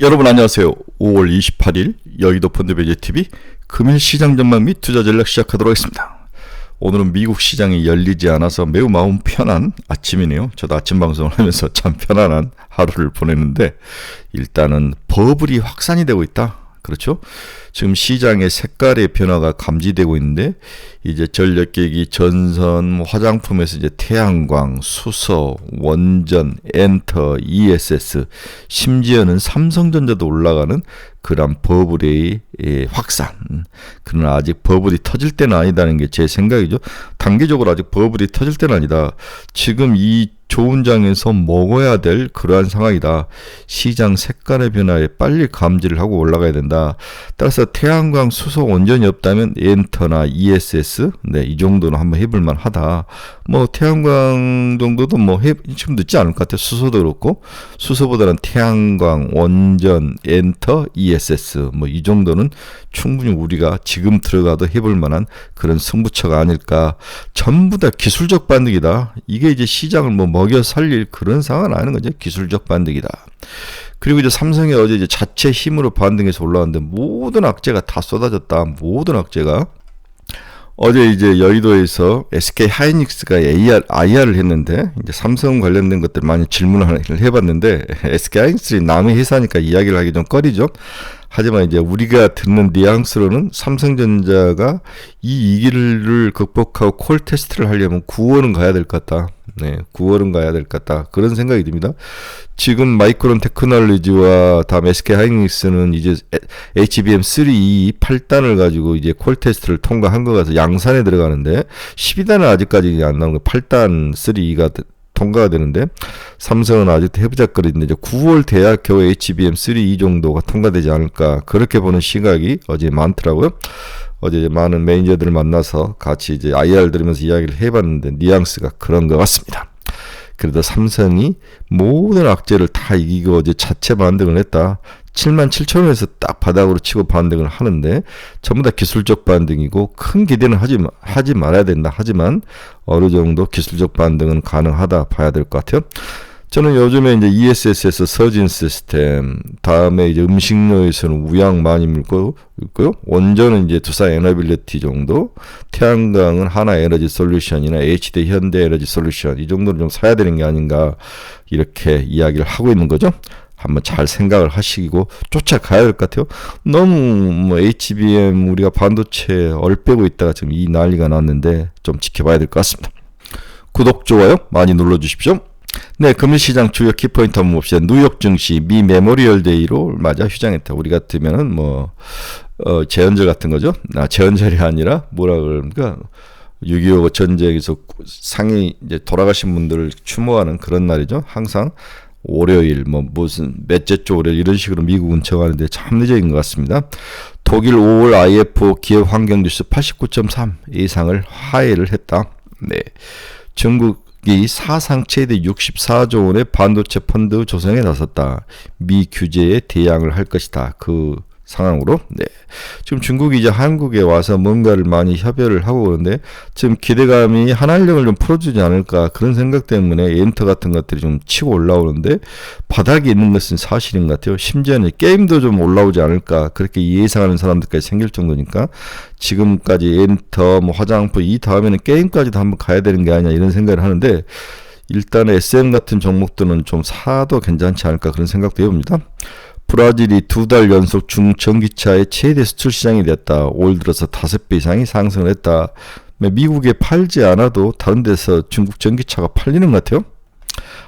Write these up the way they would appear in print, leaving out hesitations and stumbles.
여러분 안녕하세요. 5월 28일 여의도 펀드베이지TV 금일 시장 전망 및 투자 전략 시작하도록 하겠습니다. 오늘은 미국 시장이 열리지 않아서 매우 마음 편한 아침이네요. 저도 아침 방송을 하면서 참 편안한 하루를 보내는데 일단은 버블이 확산이 되고 있다. 그렇죠? 지금 시장의 색깔의 변화가 감지되고 있는데 이제 전력계기, 전선, 화장품에서 이제 태양광, 수소, 원전, 엔터, ESS, 심지어는 삼성전자도 올라가는 그런 버블의 확산. 그러나 아직 버블이 터질 때는 아니다는 게 제 생각이죠. 단기적으로 아직 버블이 터질 때는 아니다. 지금 이 좋은 장에서 먹어야 될 그러한 상황이다. 시장 색깔의 변화에 빨리 감지를 하고 올라가야 된다. 따라서 태양광, 수소, 원전이 없다면 엔터나 ESS, 이 정도는 한번 해볼만 하다. 태양광 정도도 지금 늦지 않을 것 같아요. 수소도 그렇고, 수소보다는 태양광, 원전, 엔터, ESS, 이 정도는 충분히 우리가 지금 들어가도 해볼 만한 그런 승부처가 아닐까. 전부 다 기술적 반등이다. 이게 이제 시장을 먹여 살릴 그런 상황은 아닌 거죠. 기술적 반등이다. 그리고 이제 삼성이 어제 이제 자체 힘으로 반등해서 올라왔는데 모든 악재가 다 쏟아졌다. 모든 악재가. 어제 이제 여의도에서 SK 하이닉스가 IR을 했는데 이제 삼성 관련된 것들 많이 질문을 해봤는데 SK 하이닉스이 남의 회사니까 이야기를 하기 좀 꺼리죠. 하지만 이제 우리가 듣는 뉘앙스로는 삼성전자가 이 위기를 극복하고 콜 테스트를 하려면 9월은 가야 될 것 같다. 9월은 가야 될 것 같다. 그런 생각이 듭니다. 지금 마이크론 테크놀로지와 다음 SK 하이닉스는 이제 HBM3E 8단을 가지고 이제 콜 테스트를 통과한 거 같아서 양산에 들어가는데 12단은 아직까지 안 나온 거 8단 3E가 통과가 되는데 삼성은 아직도 해부작거리는데 이제 9월 돼야 겨우 HBM3E 정도가 통과되지 않을까 그렇게 보는 시각이 어제 많더라고요. 어제 많은 매니저들을 만나서 같이 이제 IR 들으면서 이야기를 해봤는데 뉘앙스가 그런 것 같습니다. 그래도 삼성이 모든 악재를 다 이기고 어제 자체 반등을 했다. 77,000원에서 딱 바닥으로 치고 반등을 하는데 전부 다 기술적 반등이고 큰 기대는 하지 말아야 된다. 하지만 어느 정도 기술적 반등은 가능하다 봐야 될 것 같아요. 저는 요즘에 이제 ESS에서 서진 시스템, 다음에 이제 음식료에서는 우양 많이 밀고 있고요. 원전은 이제 두산 에너빌리티 정도, 태양광은 하나 에너지 솔루션이나 HD 현대 에너지 솔루션 이 정도는 좀 사야 되는 게 아닌가 이렇게 이야기를 하고 있는 거죠. 한번 잘 생각을 하시고 쫓아가야 될 것 같아요. 너무 HBM 우리가 반도체 얼빼고 있다가 지금 이 난리가 났는데 좀 지켜봐야 될 것 같습니다. 구독, 좋아요 많이 눌러주십시오. 네, 금일시장 주요 키포인트 한번 봅시다. 뉴욕 증시 미 메모리얼 데이로 맞아 휴장했다. 우리 같으면은 재헌절 같은 거죠. 재헌절이 아니라 뭐라 그럽니까? 6.25 전쟁에서 상이 이제 돌아가신 분들을 추모하는 그런 날이죠. 항상 월요일 무슨 몇째 주 월요일 이런 식으로 미국은 정하는데 참 늦어진 것 같습니다. 독일 5월 IF 기업 환경 지수 89.3 이상을 하회를 했다. 네, 중국이 사상 최대 64조 원의 반도체 펀드 조성에 나섰다. 미 규제에 대항을 할 것이다. 그 상황으로. 네. 지금 중국이 이제 한국에 와서 뭔가를 많이 협의를 하고 그러는데 지금 기대감이 한한령을 좀 풀어주지 않을까 그런 생각 때문에 엔터 같은 것들이 좀 치고 올라오는데 바닥에 있는 것은 사실인 것 같아요. 심지어는 게임도 좀 올라오지 않을까 그렇게 예상하는 사람들까지 생길 정도니까 지금까지 엔터, 화장품 이 다음에는 게임까지도 한번 가야 되는 게 아니냐 이런 생각을 하는데 일단 SM 같은 종목들은 좀 사도 괜찮지 않을까 그런 생각도 해봅니다. 브라질이 2달 연속 중전기차의 최대 수출 시장이 됐다. 올 들어서 5배 이상이 상승을 했다. 미국에 팔지 않아도 다른 데서 중국 전기차가 팔리는 것 같아요.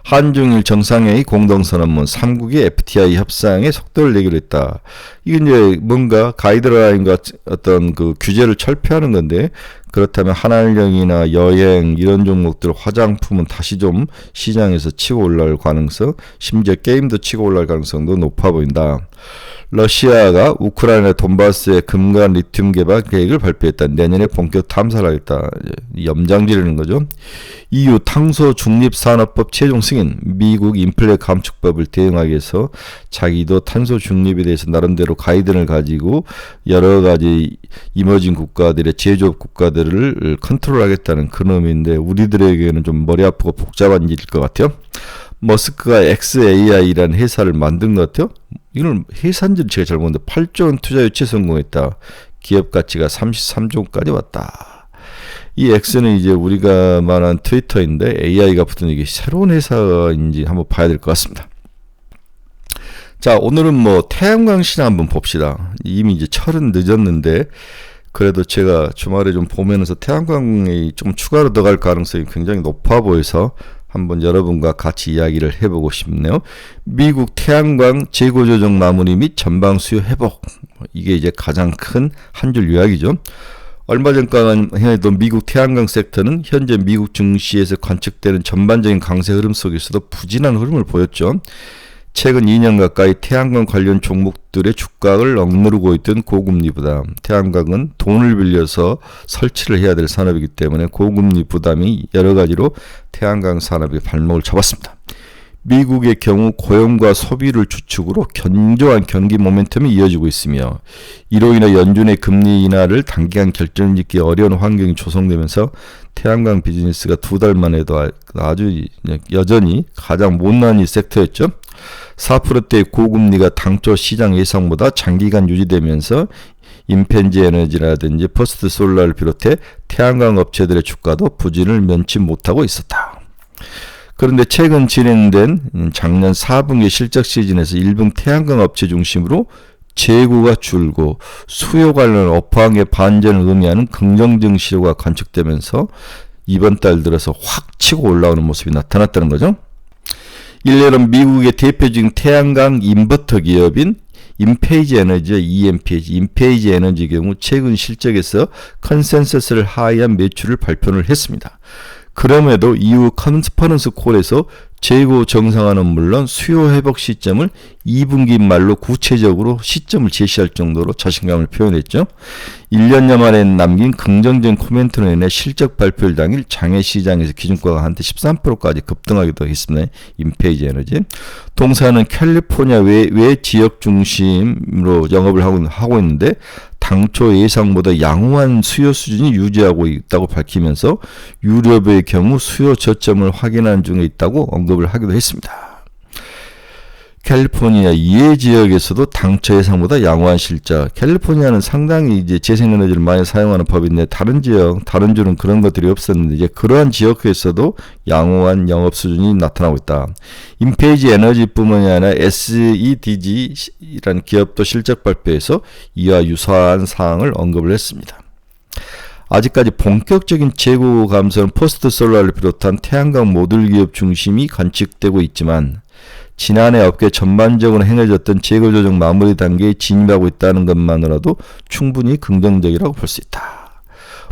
한중일 정상회의 공동선언문 3국의 FTI 협상에 속도를 내기로 했다. 이게 이제 뭔가 가이드라인과 어떤 그 규제를 철폐하는 건데 그렇다면 한한령이나 여행 이런 종목들 화장품은 다시 좀 시장에서 치고 올라올 가능성 심지어 게임도 치고 올라올 가능성도 높아 보인다. 러시아가 우크라이나 돈바스의 금간 리튬 개발 계획을 발표했다. 내년에 본격 탐사를 하겠다. 염장지르는 거죠. EU 탄소 중립 산업법 최종 승인, 미국 인플레 감축법을 대응하기 위해서 자기도 탄소 중립에 대해서 나름대로 가이드를 가지고 여러 가지 이머징 국가들의 제조업 국가들을 컨트롤하겠다는 그런 의미인데 우리들에게는 좀 머리 아프고 복잡한 일일 것 같아요. 머스크가 XAI라는 회사를 만든 것 같아요. 이걸 회사인지를 제가 잘 모르는데 8조 원 투자 유치 성공했다. 기업 가치가 33조 원까지 왔다. 이 X는 이제 우리가 말한 트위터인데 AI가 붙은 이게 새로운 회사인지 한번 봐야 될 것 같습니다. 자, 오늘은 뭐 태양광 시장 한번 봅시다. 이미 이제 철은 늦었는데 그래도 제가 주말에 좀 보면서 태양광이 좀 추가로 들어갈 가능성이 굉장히 높아 보여서 한번 여러분과 같이 이야기를 해보고 싶네요. 미국 태양광 재고 조정 마무리 및 전방 수요 회복. 이게 이제 가장 큰 한 줄 요약이죠. 얼마 전까지만 해도 미국 태양광 섹터는 현재 미국 증시에서 관측되는 전반적인 강세 흐름 속에서도 부진한 흐름을 보였죠. 최근 2년 가까이 태양광 관련 종목들의 주가를 억누르고 있던 고금리 부담. 태양광은 돈을 빌려서 설치를 해야 될 산업이기 때문에 고금리 부담이 여러 가지로 태양광 산업의 발목을 잡았습니다. 미국의 경우 고용과 소비를 주축으로 견조한 경기 모멘텀이 이어지고 있으며 이로 인해 연준의 금리 인하를 단기간 결정짓기 어려운 환경이 조성되면서 태양광 비즈니스가 2달 만에도 아주 여전히 가장 못난 이 섹터였죠. 4%대의 고금리가 당초 시장 예상보다 장기간 유지되면서 인펜지 에너지라든지 퍼스트 솔라를 비롯해 태양광 업체들의 주가도 부진을 면치 못하고 있었다. 그런데 최근 진행된 작년 4분기 실적 시즌에서 1분 태양광 업체 중심으로 재고가 줄고 수요 관련 업황의 반전을 의미하는 긍정적 시효가 관측되면서 이번 달 들어서 확 치고 올라오는 모습이 나타났다는 거죠. 일례로 미국의 대표적인 태양광 인버터 기업인 인페이지 에너지의 EMPG, 인페이지 에너지의 경우 최근 실적에서 컨센서스를 하회한 매출을 발표를 했습니다. 그럼에도 이후 컨퍼런스 콜에서 재고 정상화는 물론 수요 회복 시점을 2분기 말로 구체적으로 시점을 제시할 정도로 자신감을 표현했죠. 1년여 만에 남긴 긍정적인 코멘트로 인해 실적 발표일 당일 장외 시장에서 기준가가 한때 13%까지 급등하기도 했습니다. 인페이지 에너지. 동사는 캘리포니아 외 지역 중심으로 영업을 하고 있는데 당초 예상보다 양호한 수요 수준이 유지하고 있다고 밝히면서 유럽의 경우 수요 저점을 확인하는 중에 있다고 언급을 하기도 했습니다. 캘리포니아 이해 지역에서도 당초 예상보다 양호한 실적. 캘리포니아는 상당히 이제 재생에너지를 많이 사용하는 법인데 다른 주는 그런 것들이 없었는데 이제 그러한 지역에서도 양호한 영업 수준이 나타나고 있다. 인페이지 에너지뿐만이 아니라 SEDG라는 기업도 실적 발표에서 이와 유사한 사항을 언급을 했습니다. 아직까지 본격적인 재고 감소는 퍼스트 솔라를 비롯한 태양광 모듈 기업 중심이 관측되고 있지만 지난해 업계 전반적으로 행해졌던 재고 조정 마무리 단계에 진입하고 있다는 것만으로도 충분히 긍정적이라고 볼 수 있다.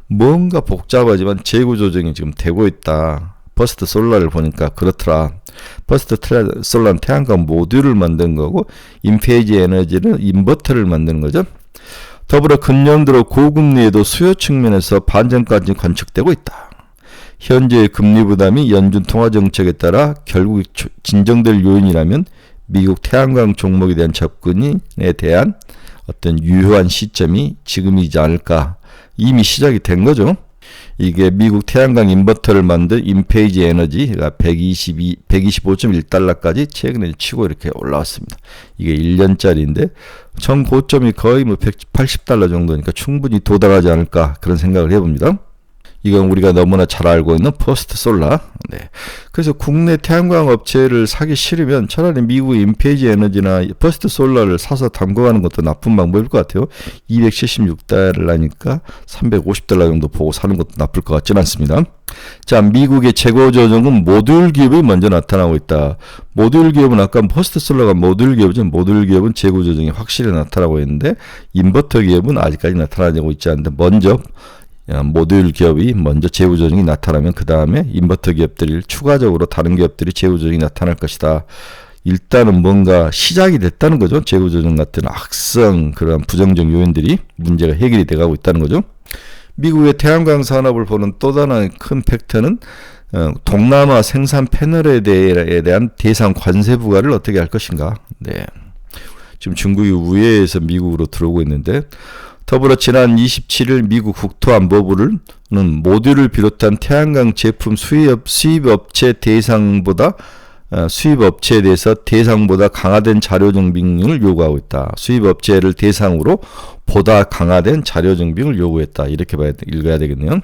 뭔가 복잡하지만 재고 조정이 지금 되고 있다. 퍼스트 솔라를 보니까 그렇더라. 퍼스트 솔라는 태양광 모듈을 만든 거고 인페이지 에너지는 인버터를 만드는 거죠. 더불어 근년 들어 고금리에도 수요 측면에서 반전까지 관측되고 있다. 현재의 금리 부담이 연준 통화정책에 따라 결국 진정될 요인이라면 미국 태양광 종목에 대한 접근에 대한 어떤 유효한 시점이 지금이지 않을까. 이미 시작이 된 거죠. 이게 미국 태양광 인버터를 만든 인페이지 에너지가 125.1달러까지 최근에 치고 이렇게 올라왔습니다. 이게 1년짜리인데 전 고점이 거의 뭐 180달러 정도니까 충분히 도달하지 않을까 그런 생각을 해봅니다. 이건 우리가 너무나 잘 알고 있는 퍼스트 솔라. 네. 그래서 국내 태양광 업체를 사기 싫으면 차라리 미국 인페이지 에너지나 퍼스트 솔라를 사서 담궈가는 것도 나쁜 방법일 것 같아요. 276달러니까 350달러 정도 보고 사는 것도 나쁠 것 같지는 않습니다. 자, 미국의 재고 조정은 모듈 기업이 먼저 나타나고 있다. 모듈 기업은 아까 퍼스트 솔라가 모듈 기업이죠. 모듈 기업은 재고 조정이 확실히 나타나고 있는데 인버터 기업은 아직까지 나타나고 있지 않는데 먼저 모듈 기업이 먼저 재고 조정이 나타나면 그 다음에 인버터 기업들이 추가적으로 다른 기업들이 재고 조정이 나타날 것이다. 일단은 뭔가 시작이 됐다는 거죠. 재고 조정 같은 악성 그런 부정적 요인들이 문제가 해결이 돼가고 있다는 거죠. 미국의 태양광 산업을 보는 또 다른 큰 팩터는 동남아 생산 패널에 대한 대상 관세 부과를 어떻게 할 것인가. 네. 지금 중국이 우회해서 미국으로 들어오고 있는데 더불어 지난 27일 미국 국토안보부는 모듈을 비롯한 태양광 제품 수입 업체 대상보다 수입업체에 대해서 대상보다 강화된 자료 증빙을 요구하고 있다. 수입업체를 대상으로 보다 강화된 자료 증빙을 요구했다. 이렇게 읽어야 되겠네요.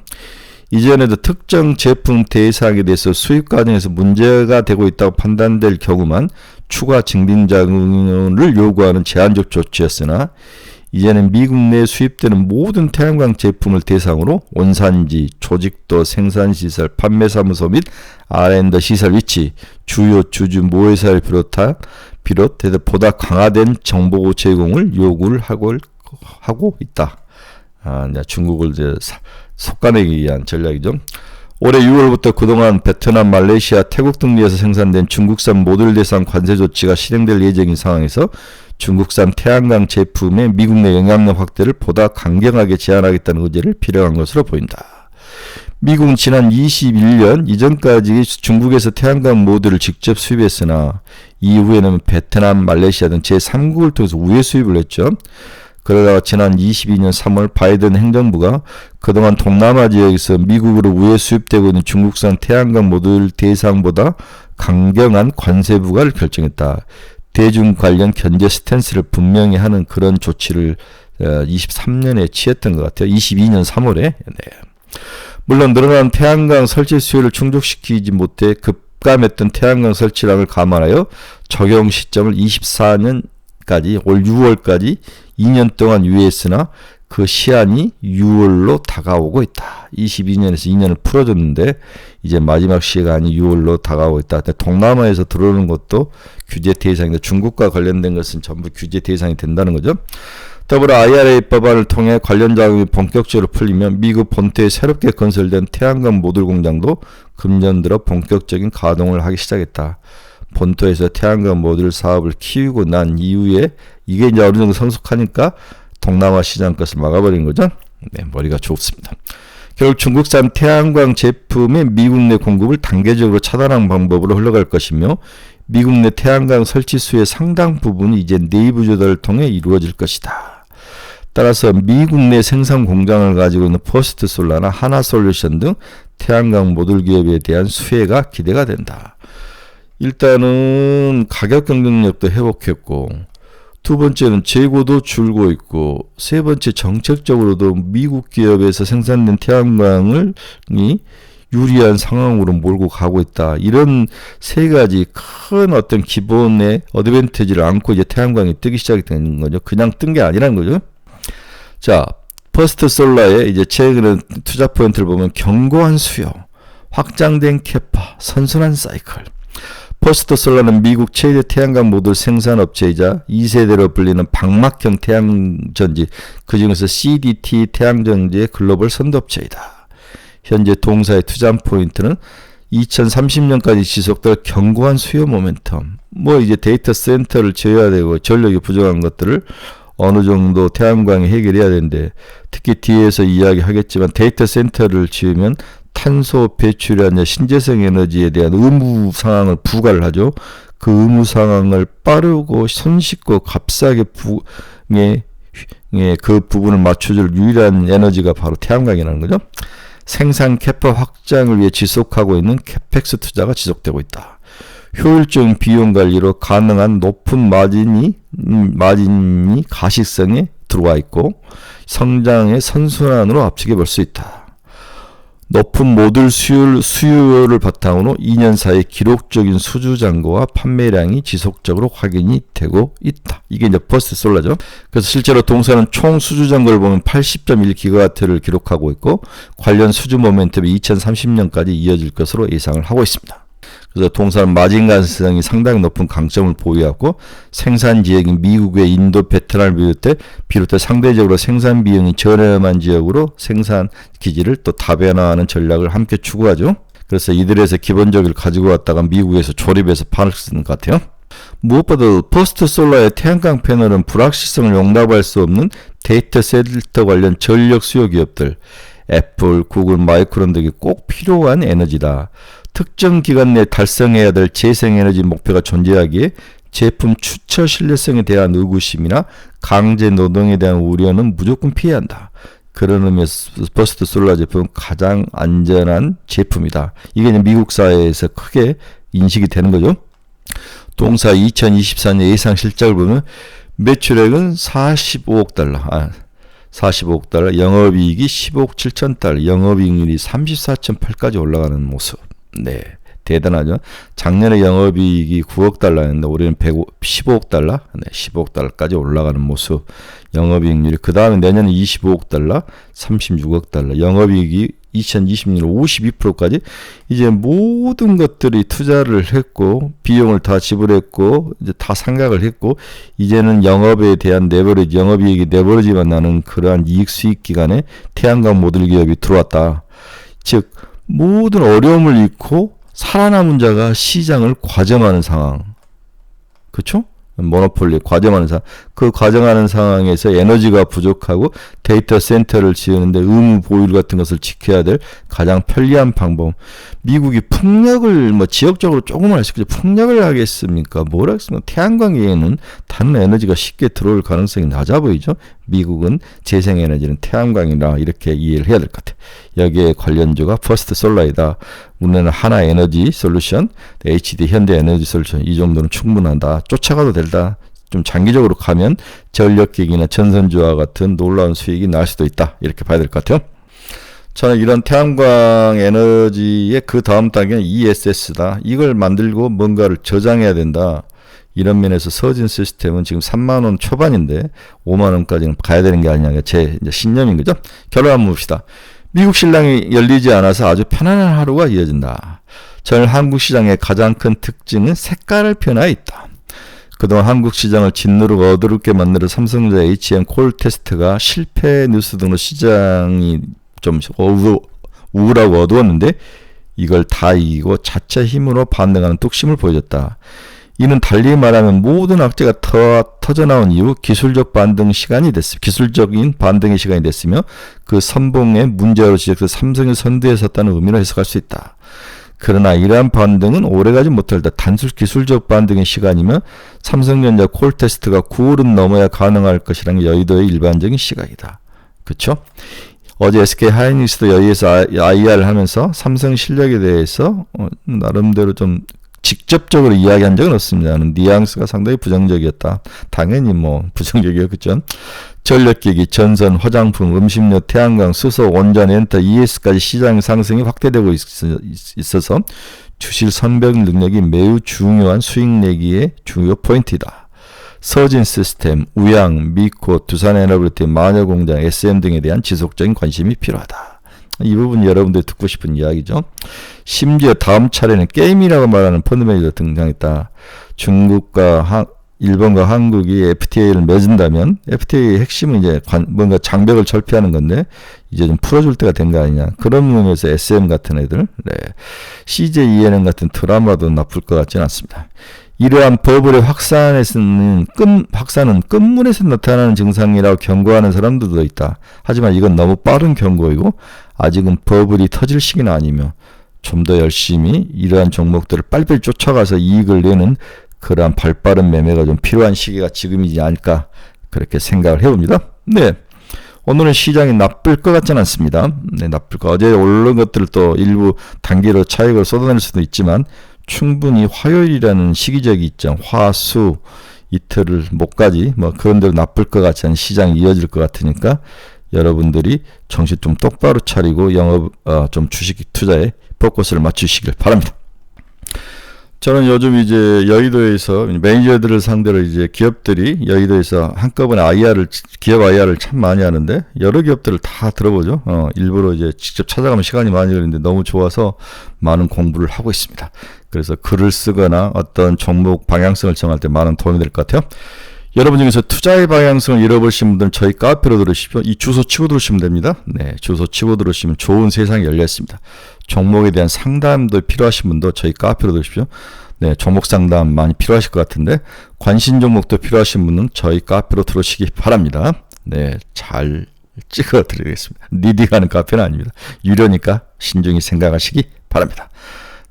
이전에도 특정 제품 대상에 대해서 수입 과정에서 문제가 되고 있다고 판단될 경우만 추가 증빙 자료를 요구하는 제한적 조치였으나 이제는 미국 내에 수입되는 모든 태양광 제품을 대상으로 원산지, 조직도, 생산시설, 판매사무소 및 R&D 시설 위치, 주요 주주 모회사를 비롯해서 보다 강화된 정보 제공을 요구를 하고 있다. 중국을 이제 속아내기 위한 전략이죠. 올해 6월부터 그동안 베트남, 말레이시아, 태국 등지에서 생산된 중국산 모듈 대상 관세 조치가 실행될 예정인 상황에서 중국산 태양광 제품의 미국 내 영향력 확대를 보다 강경하게 제한하겠다는 의지를 필요한 것으로 보인다. 미국은 지난 21년 이전까지 중국에서 태양광 모듈을 직접 수입했으나 이후에는 베트남, 말레이시아 등 제3국을 통해서 우회 수입을 했죠. 그러다가 지난 22년 3월 바이든 행정부가 그동안 동남아 지역에서 미국으로 우회 수입되고 있는 중국산 태양광 모듈 대상보다 강경한 관세 부과를 결정했다. 대중 관련 견제 스탠스를 분명히 하는 그런 조치를 23년에 취했던 것 같아요. 22년 3월에. 네. 물론 늘어난 태양광 설치 수요를 충족시키지 못해 급감했던 태양광 설치량을 감안하여 적용 시점을 24년까지 올 6월까지 2년 동안 유예했으나 그 시한이 6월로 다가오고 있다. 22년에서 2년을 풀어줬는데 이제 마지막 시간이 6월로 다가오고 있다. 동남아에서 들어오는 것도 규제 대상인데 중국과 관련된 것은 전부 규제 대상이 된다는 거죠. 더불어 IRA 법안을 통해 관련 자금이 본격적으로 풀리면 미국 본토에 새롭게 건설된 태양광 모듈 공장도 금년 들어 본격적인 가동을 하기 시작했다. 본토에서 태양광 모듈 사업을 키우고 난 이후에 이게 이제 어느 정도 성숙하니까 동남아 시장 것을 막아버린 거죠. 네, 머리가 좋습니다. 결국 중국산 태양광 제품의 미국 내 공급을 단계적으로 차단하는 방법으로 흘러갈 것이며 미국 내 태양광 설치 수의 상당 부분이 이제 내부 조달을 통해 이루어질 것이다. 따라서 미국 내 생산 공장을 가지고 있는 퍼스트 솔라나 하나솔루션 등 태양광 모듈 기업에 대한 수혜가 기대가 된다. 일단은 가격 경쟁력도 회복했고 두 번째는 재고도 줄고 있고 세 번째 정책적으로도 미국 기업에서 생산된 태양광을 유리한 상황으로 몰고 가고 있다. 이런 세 가지 큰 어떤 기본의 어드밴티지를 안고 이제 태양광이 뜨기 시작이 되는 거죠. 그냥 뜬 게 아니라는 거죠. 자, 퍼스트 솔라의 이제 최근에 투자 포인트를 보면 견고한 수요, 확장된 캐파, 선순환 사이클. 퍼스트 솔라는 미국 최대 태양광 모듈 생산업체이자 2세대로 불리는 방막형 태양전지, 그중에서 CDT 태양전지의 글로벌 선도업체이다. 현재 동사의 투자 포인트는 2030년까지 지속될 견고한 수요 모멘텀. 이제 데이터 센터를 지어야 되고 전력이 부족한 것들을 어느 정도 태양광이 해결해야 되는데 특히 뒤에서 이야기하겠지만 데이터 센터를 지으면 탄소 배출이나 신재생 에너지에 대한 의무 상황을 부과를 하죠. 그 의무 상황을 빠르고 손쉽고 값싸게 그 부분을 맞춰줄 유일한 에너지가 바로 태양광이라는 거죠. 생산 캐파 확장을 위해 지속하고 있는 캐펙스 투자가 지속되고 있다. 효율적인 비용 관리로 가능한 높은 마진이 가시성에 들어와 있고 성장의 선순환으로 앞서게 볼 수 있다. 높은 모듈 수요를 바탕으로 2년 사이 기록적인 수주 잔고와 판매량이 지속적으로 확인이 되고 있다. 이게 이제 퍼스트 솔라죠. 그래서 실제로 동사는 총 수주 잔고를 보면 80.1기가와트를 기록하고 있고 관련 수주 모멘텀이 2030년까지 이어질 것으로 예상을 하고 있습니다. 그래서 동사는 마진 가능성이 상당히 높은 강점을 보유하고 생산 지역인 미국의 인도, 베트남을 비롯해 상대적으로 생산 비용이 저렴한 지역으로 생산 기지를 또 다변화하는 전략을 함께 추구하죠. 그래서 이들에서 기본적으로 가지고 왔다가 미국에서 조립해서 팔을 쓰는 것 같아요. 무엇보다도 퍼스트 솔라의 태양광 패널은 불확실성을 용납할 수 없는 데이터 센터 관련 전력 수요 기업들, 애플, 구글, 마이크론 등이 꼭 필요한 에너지다. 특정 기간 내에 달성해야 될 재생에너지 목표가 존재하기에 제품 추처 신뢰성에 대한 의구심이나 강제 노동에 대한 우려는 무조건 피해야 한다. 그런 의미에서 퍼스트 솔라 제품은 가장 안전한 제품이다. 이게 미국 사회에서 크게 인식이 되는 거죠. 동사 2024년 예상 실적을 보면 매출액은 45억 달러, 45억 달러, 영업이익이 15억 7천 달러, 영업이익률이 34.8까지 올라가는 모습. 네, 대단하죠. 작년에 영업이익이 9억 달러였는데 올해는 15억 달러, 네, 15억 달러까지 올라가는 모습. 영업이익률이 그 다음에 내년에 25억 달러, 36억 달러, 영업이익이 2020년 52%까지 이제 모든 것들이 투자를 했고 비용을 다 지불했고 이제 다 상각을 했고 이제는 영업에 대한 레버리지, 영업이익이 레버리지만 나는 그러한 이익 수익 기간에 태양광 모듈 기업이 들어왔다. 즉 모든 어려움을 잃고 살아남은 자가 시장을 과점하는 상황. 그렇죠? 모노폴리 과점하는 상황. 그 과점하는 상황에서 에너지가 부족하고 데이터 센터를 지으는데 의무 보유 같은 것을 지켜야 될 가장 편리한 방법. 미국이 풍력을 지역적으로 조금만 할 수 있겠죠. 풍력을 하겠습니까? 뭘 하겠습니까? 태양광 외에는 다른 에너지가 쉽게 들어올 가능성이 낮아 보이죠. 미국은 재생에너지는 태양광이라 이렇게 이해를 해야 될 것 같아요. 여기에 관련주가 퍼스트 솔라이다. 우리는 하나 에너지 솔루션, HD 현대 에너지 솔루션 이 정도는 충분하다. 쫓아가도 된다. 좀 장기적으로 가면 전력기기나 전선주와 같은 놀라운 수익이 날 수도 있다. 이렇게 봐야 될 것 같아요. 저는 이런 태양광 에너지의 그 다음 단계는 ESS다. 이걸 만들고 뭔가를 저장해야 된다. 이런 면에서 서진 시스템은 지금 3만 원 초반인데 5만 원까지는 가야 되는 게 아니냐. 제 이제 신념인 거죠. 결론 한번 봅시다. 미국 시장이 열리지 않아서 아주 편안한 하루가 이어진다. 저는 한국 시장의 가장 큰 특징은 색깔을 변화해 있다. 그동안 한국 시장을 짓누르고 어두럽게 만드는 삼성전자 HM 콜 테스트가 실패 뉴스 등으로 시장이 좀 우울하고 어두웠는데 이걸 다 이기고 자체 힘으로 반등하는 뚝심을 보여줬다. 이는 달리 말하면 모든 악재가 터져나온 이후 기술적 반등 시간이 기술적인 반등의 시간이 됐으며 그 선봉의 문제로 지적된 삼성이 선두에 섰다는 의미로 해석할 수 있다. 그러나 이러한 반등은 오래가지 못할 때 단순 기술적 반등의 시간이며 삼성전자 콜 테스트가 9월은 넘어야 가능할 것이라는 게 여의도의 일반적인 시각이다. 그렇죠? 어제 SK 하이닉스도 여기에서 IR을 하면서 삼성 실력에 대해서 나름대로 좀 직접적으로 이야기한 적은 없습니다. 뉘앙스가 상당히 부정적이었다. 당연히 부정적이었겠죠. 전력기기, 전선, 화장품, 음식료, 태양광, 수소, 원전, 엔터, ES까지 시장 상승이 확대되고 있어서 주식 선별 능력이 매우 중요한 수익 내기의 중요 포인트이다. 서진 시스템, 우양, 미코, 두산에너빌리티, 마녀공장, SM 등에 대한 지속적인 관심이 필요하다. 이 부분 여러분들이 듣고 싶은 이야기죠. 심지어 다음 차례는 게임이라고 말하는 펀드매니저가 등장했다. 중국과 일본과 한국이 FTA를 맺은다면 FTA의 핵심은 이제 뭔가 장벽을 철폐하는 건데 이제 좀 풀어줄 때가 된 거 아니냐. 그런 의미에서 SM 같은 애들, CJ ENM 같은 드라마도 나쁠 것 같지는 않습니다. 이러한 버블의 확산은 끝문에서 나타나는 증상이라고 경고하는 사람들도 있다. 하지만 이건 너무 빠른 경고이고 아직은 버블이 터질 시기는 아니며 좀 더 열심히 이러한 종목들을 빨리빨리 쫓아가서 이익을 내는 그러한 발빠른 매매가 좀 필요한 시기가 지금이지 않을까 그렇게 생각을 해봅니다. 네, 오늘은 시장이 나쁠 것 같지는 않습니다. 네, 나쁠 거. 어제 오른 것들을 또 일부 단기로 차익을 쏟아낼 수도 있지만 충분히 화요일이라는 시기적인 입장, 화수 이틀을 못가지 그런 대로 나쁠 것 같지 않은 시장이 이어질 것 같으니까 여러분들이 정신 좀 똑바로 차리고 좀 주식 투자에 포커스를 맞추시길 바랍니다. 저는 요즘 이제 여의도에서 매니저들을 상대로 이제 기업들이 여의도에서 한꺼번에 기업 IR을 참 많이 하는데 여러 기업들을 다 들어보죠. 일부러 이제 직접 찾아가면 시간이 많이 걸리는데 너무 좋아서 많은 공부를 하고 있습니다. 그래서 글을 쓰거나 어떤 종목 방향성을 정할 때 많은 도움이 될 것 같아요. 여러분 중에서 투자의 방향성을 잃어버리신 분들은 저희 카페로 들으십시오. 이 주소 치고 들으시면 됩니다. 네, 주소 치고 들으시면 좋은 세상이 열려 있습니다. 종목에 대한 상담도 필요하신 분도 저희 카페로 들으십시오. 네, 종목 상담 많이 필요하실 것 같은데 관심 종목도 필요하신 분은 저희 카페로 들어오시기 바랍니다. 네, 잘 찍어 드리겠습니다. 니디가 하는 카페는 아닙니다. 유료니까 신중히 생각하시기 바랍니다.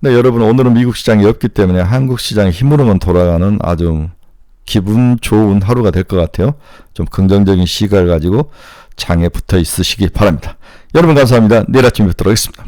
네, 여러분 오늘은 미국 시장이 없기 때문에 한국 시장의 힘으로만 돌아가는 아주 기분 좋은 하루가 될 것 같아요. 좀 긍정적인 시각을 가지고 장에 붙어 있으시기 바랍니다. 여러분 감사합니다. 내일 아침에 뵙도록 하겠습니다.